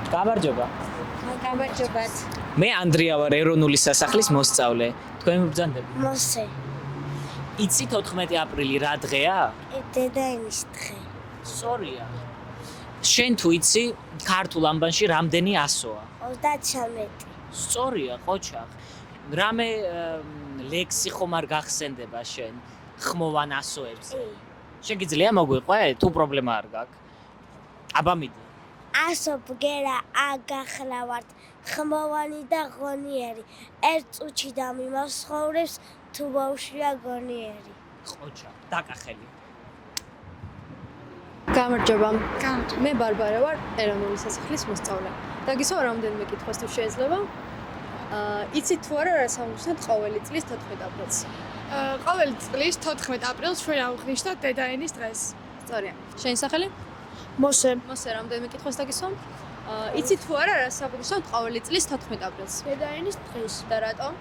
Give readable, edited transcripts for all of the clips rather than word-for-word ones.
გამარჯობა. გამარჯობათ. მე ანდრია ვარ, ეროვნული სასახლის მოსწავლე. თქვენ მობრძანდებით? მოსე. იცი 14 აპრილი რა დღეა? დედაენის დღე. სწორია. შენ თუ იცი, ქართულ ამბანში რამდენი ასოა? 39. სწორია, ყოჩახ. რამე ლექსი ხომ არ გახსენდება შენ ხმოვან ასოებზე? შეგიძლია მოგვიყვე? თუ პრობლემა არ გაქვს. აბა მიდი. ასო ბგერა აგახლავართ ხმოვანი და ღონიერი. ერთ წუთში დამიმავს ხოვრებს თუ ბავშვია გონიერი. ყოჩახ, დაკახელი. გამარჯობა. მე ბარბარა ვარ, ეროვნული სასახლის მოსწავლე. დაგისვა რამდენიმე კითხვას თუ შეიძლება? იცით თუ არა რა სამგზნოთ ყოველი წლის 14 აპრილს? ყოველი წლის 14 აპრილს ჩვენ ავღნიშნავთ დედაენის დღეს. სწორია. შენი სახელი? მოსე. მოსე, რამდენიმე კითხვას დაგისვა? იცით თუ არა რა სამგზნოთ ყოველი წლის 14 აპრილს? დედაენის დღეს. და რატომ?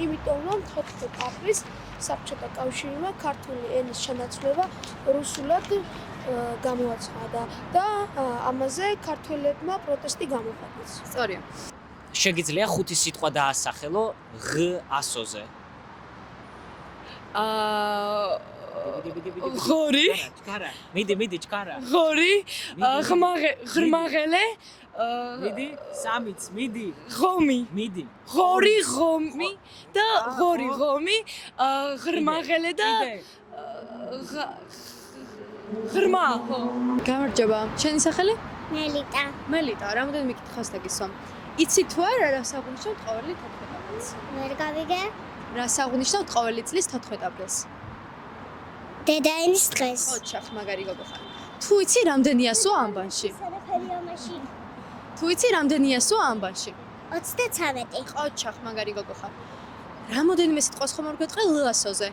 იმიტომ რომ 14 აპრილს საბჭოთა კავშირმა ქართული ენის შენაცვლება რუსულად გამოაცხადა და ამაზე ქართველებმა პროტესტი გამოხატეს. სწორია. შეგიძლია ხუთი სიტყვა დაასახელო ღ ასოზე. ღორი, ჩქარა. მიდი, ჩქარა. ღორი, ღრმაღელე, მიდი, სამიც, მიდი. ღომი, მიდი. ღორი, ღომი და ღორი, ღომი, ღრმაღელე და ღრმა. გამარჯობა. შენი სახელი? მელიტა. მელიტა, რამდენიმე კითხვას დაგისვა? იცით თუ არა რა საღვნიშნოთ ყოველი 14 აპრილს? ვერ გავიგე? რა საღვნიშნოთ ყოველი წლის 14 აპრილს? დედაენის დღეს. ოჩახ, მაგარი გოგო ხარ. თუ იცი რამდენი ასოა ამბანში? სანაფერია მაშინ. თუ იცი რამდენი ასოა ამბანში? 33. ოჩახ, მაგარი გოგო ხარ. რამოდენიმე სიტყვას ხომ არ გვეტყვი լ ასოზე?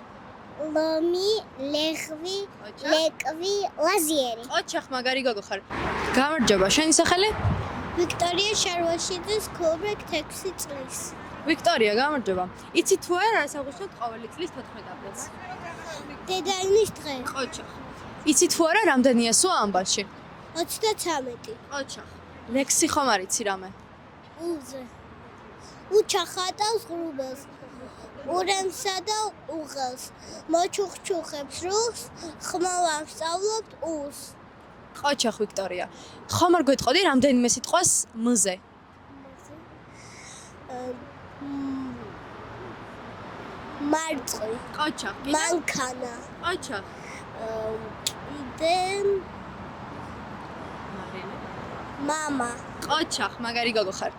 ლომი, ლეღვი, ლეკვი, ლაზიერი. ოჩახ, მაგარი გოგო ხარ. გამარჯობა, შენი სახელი? ვიქტორია შარვაშიძის ქობეკ 6 წლის. ვიქტორია, გამარჯობა. იცით თუ არა რა საღვნიშნოთ ყოველი წლის 14 აპრილს? დედაენის დღე. ოჩახ. იცით თუ არა რამდენი ასოა ამბანში? 33. ოჩახ. ლექსი ხომ არ იცი რამე? უზე. უჩახატავს ღრუბელს. ურემსა და უღელს. მოჩუხჩუხებს რუხს, ხმოვან სწავლობთ ულს. ოჩახ, ვიქტორია. ხომ არ გვეტყოდი რამდენიმე სიტყვას მზე? მარწყი, ოჩახ. მანქანა. ოჩახ. კიდე მამა. ოჩახ, მაგარი გოგო ხარ.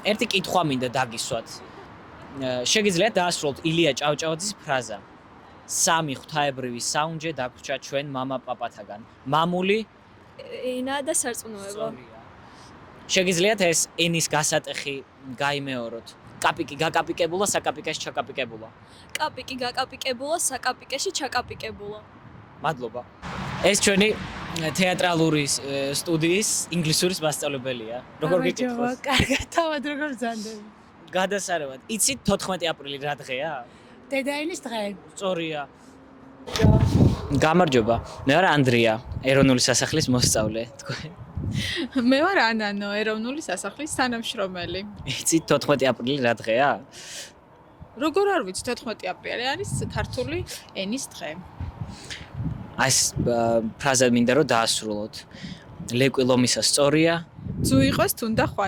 ერთი კითხვა მინდა დაგისვათ. შეგიძლიათ დაასრულოთ ილია ჭავჭავაძის ფრაზა. სამი ღვთაებრივი საუნჯე დაგვრჩა ჩვენ მამა პაპათაგან. მამული ენა და სარწმუნოება. შეგიძლიათ ეს ენის გასატეხი გაიმეოროთ. კაპიკი გაკაპიკებულა, საკაპიკეში ჩაკაპიკებულა. კაპიკი გაკაპიკებულა, საკაპიკეში ჩაკაპიკებულა. მადლობა. ეს ჩვენი თეატრალური სტუდიის ინგლისურის მასწავლებელია. როგორ გიკითხოს? კარგად, თავად როგორ ბრძანდები? გადასარევად. იცით 14 აპრილი რა დღეა? დედაენის დღე. სწორია. გამარჯობა. მე ვარ ანდრია, ეროვნული სასახლის მოსწავლე. თქვენ? მე ვარ ანანო, ეროვნული სასახლის თანამშრომელი. იცით 14 აპრილი რა დღეა? როგორ არ ვიცი 14 აპრილი არის ქართული ენის დღე. ეს ფრაზა მინდა რომ დაასრულოთ. ლეკვი ლომისა სწორია. ძუ იყოს თუნდა ხვარი.